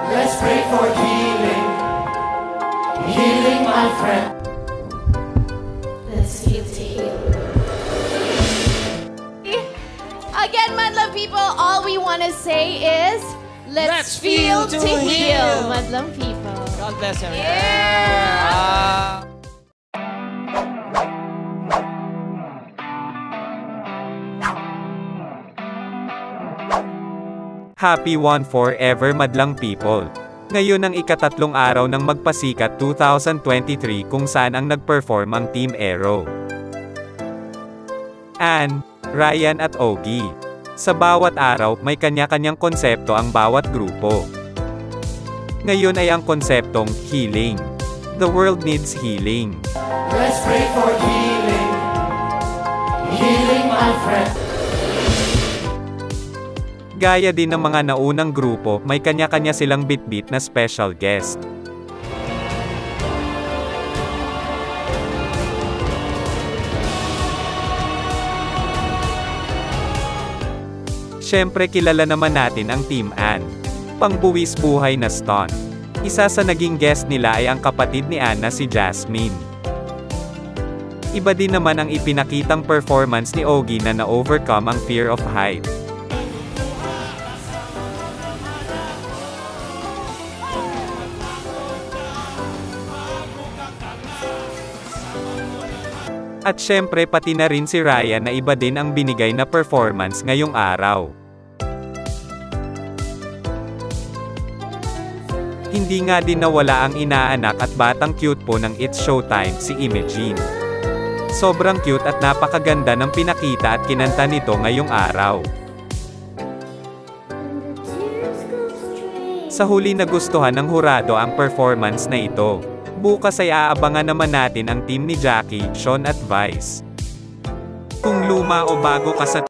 Let's pray for healing. Healing, my friend. Let's feel to heal. Again, Madlang people, all we want to say is, let's feel to heal. Madlang people. God bless everyone. Yeah. Happy One Forever Madlang people! Ngayon ang ikatatlong araw ng Magpasikat 2023 kung saan ang nag-perform ang Team Aero. Ann, Ryan at Ogie. Sa bawat araw, may kanya-kanyang konsepto ang bawat grupo. Ngayon ay ang konseptong healing. The world needs healing. Let's pray for healing. Healing, my friend. Gaya din ng mga naunang grupo, may kanya-kanya silang bitbit na special guest. Siyempre kilala naman natin ang Team Ann. Pangbuwis buhay na stunt. Isa sa naging guest nila ay ang kapatid ni Ann na si Jasmine. Iba din naman ang ipinakitang performance ni Ogie na na-overcome ang fear of height. At syempre pati na rin si Ryan na iba din ang binigay na performance ngayong araw. Hindi nga din nawala ang inaanak at batang cute po ng It's Showtime, si Imogene. Sobrang cute at napakaganda ng pinakita at kinanta nito ngayong araw. Sa huli nagustuhan ng hurado ang performance na ito. Bukas ay aabangan naman natin ang team ni Jackie, Sean at Vice. Kung luma o bago ka sa